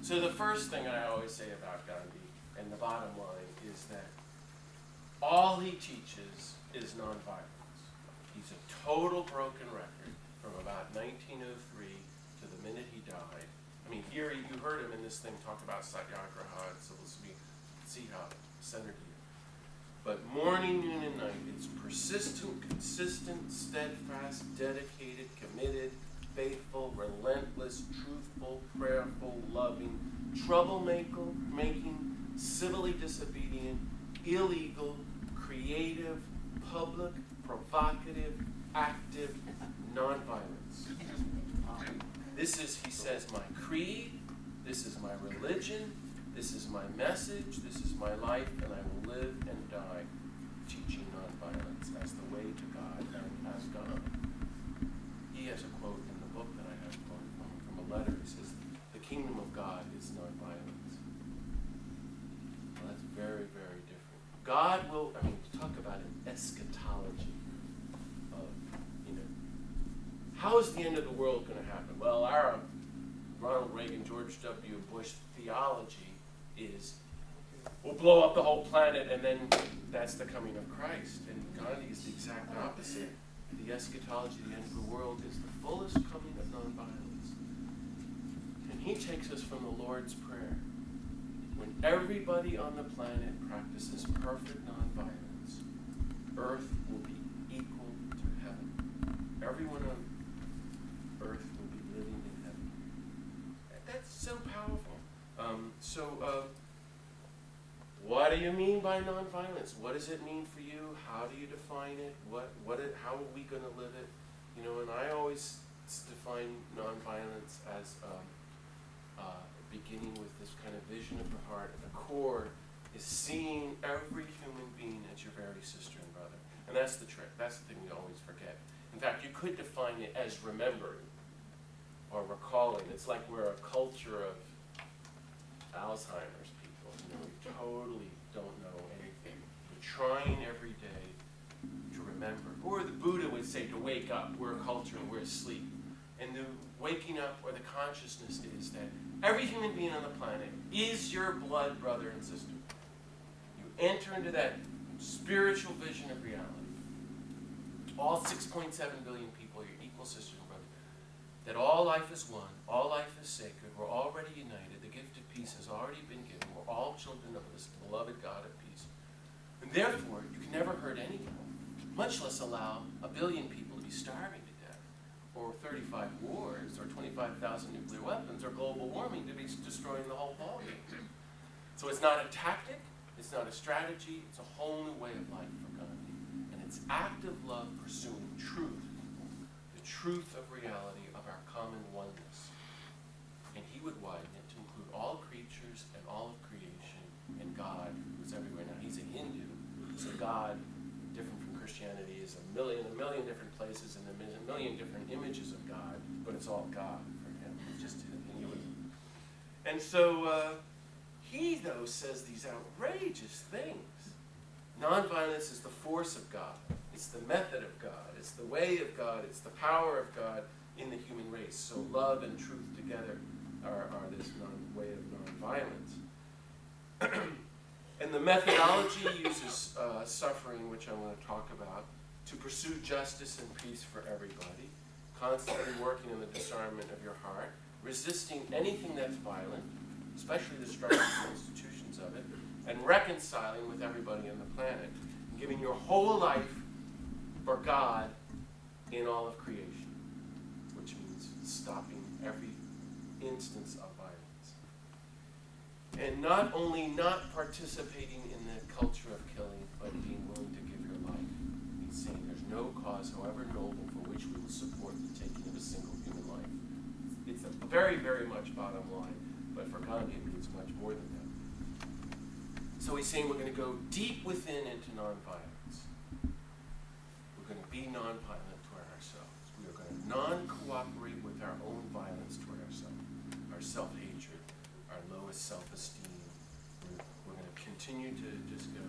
So the first thing I always say about Gandhi, and the bottom line, is that all he teaches is nonviolence. He's a total broken record from about 1903 to the minute he died. I mean, here you heard him in this thing talk about satyagraha and civil disobedience. See how centered he is. But morning, noon, and night, it's persistent, consistent, steadfast, dedicated, committed, faithful, relentless, truthful, prayerful, loving, troublemaking, civilly disobedient, illegal, creative, public, provocative, active, nonviolence. This is, he says, my creed, this is my religion, this is my message, this is my life, and I will live and die teaching nonviolence as the way to God and as God. He has a quote in the book that I have quoted from a letter. He says, the kingdom of God is nonviolence. Well, that's very, very different. God will, I mean, talk about an eschatology of, how is the end of the world going to happen? Well, our Ronald Reagan, George W. Bush theology is, we'll blow up the whole planet and then that's the coming of Christ. And Gandhi is the exact opposite. The eschatology, the end of the world, is the fullest coming of nonviolence. And he takes us from the Lord's Prayer. When everybody on the planet practices perfect nonviolence, earth will be equal to heaven. Everyone on earth will be living in heaven. That's so powerful. What do you mean by nonviolence? What does it mean for you? How do you define it? How are we going to live it? And I always define nonviolence as beginning with this kind of vision of the heart. At the core is seeing every human being as your very sister and brother. And that's the trick. That's the thing we always forget. In fact, you could define it as remembering or recalling. It's like we're a culture of Alzheimer's people. We totally don't know anything. We're trying every day to remember. Or the Buddha would say to wake up. We're a culture and we're asleep. And the waking up or the consciousness is that every human being on the planet is your blood brother and sister. You enter into that spiritual vision of reality. All 6.7 billion people are your equal sisters and brothers. That all life is one, all life is sacred, we're already united, the gift of peace has already been given, we're all children of this beloved God of peace. And therefore, you can never hurt anyone, much less allow a billion people to be starving to death, or 35 wars, or 25,000 nuclear weapons, or global warming to be destroying the whole ballgame. So it's not a tactic, it's not a strategy, it's a whole new way of life for Gandhi. And it's active love pursuing truth, the truth of reality of our common oneness. And he would widen it to include all creatures and all of creation and God, who's everywhere. Now, he's a Hindu, so God, different from Christianity, is a million different places and a million different images of God, but it's all God for him. It's just Hinduism. And so he, though, says these outrageous things. Nonviolence is the force of God. It's the method of God. It's the way of God. It's the power of God in the human race. So love and truth together are this way of nonviolence. And the methodology uses suffering, which I want to talk about, to pursue justice and peace for everybody, constantly working on the disarmament of your heart, resisting anything that's violent, especially the structures and institutions of it, and reconciling with everybody on the planet, and giving your whole life for God in all of creation, which means stopping every instance of violence. And not only not participating in the culture of killing, but being willing to give your life. He's saying there's no cause, however noble, for which we will support the taking of a single human life. It's a very, very much bottom line, but for Gandhi it means much more than that. So he's saying we're going to go deep within into nonviolence. We're going to be nonviolent toward ourselves. We are going to non-cooperate with our own violence toward ourselves, our self-hatred, our lowest self-esteem. We're going to continue to just go,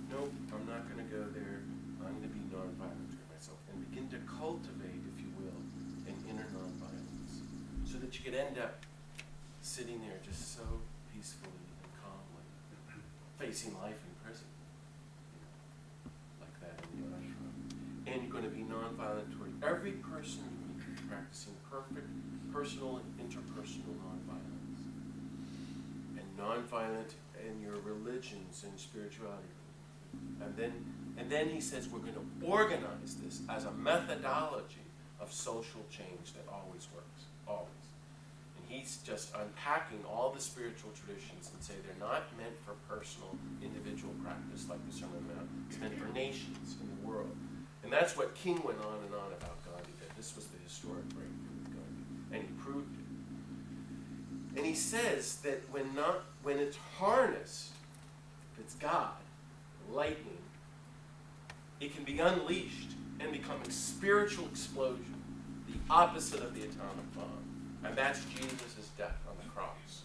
nope, I'm not going to go there. I'm going to be nonviolent toward myself. And begin to cultivate, if you will, an inner nonviolence. So that you could end up sitting there just so peacefully and calmly, facing life in prison, like that in the ashram. And you're going to be nonviolent toward every person you meet, practicing perfect personal and interpersonal nonviolence. And nonviolent in your religions and spirituality. And then he says we're going to organize this as a methodology of social change that always works, always. And he's just unpacking all the spiritual traditions and say they're not meant for personal, individual practice like the Sermon on the Mount. It's meant for nations in the world. And that's what King went on and on about Gandhi did. This was the historic breakthrough with Gandhi. And he proved it. And he says that when it's harnessed, if it's God, lightning, it can be unleashed and become a spiritual explosion, the opposite of the atomic bomb. And that's Jesus' death on the cross.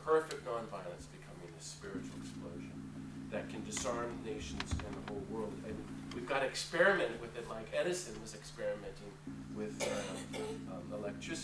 Perfect nonviolence becoming a spiritual explosion that can disarm nations and the whole world. And we've got to experiment with it like Edison was experimenting with electricity.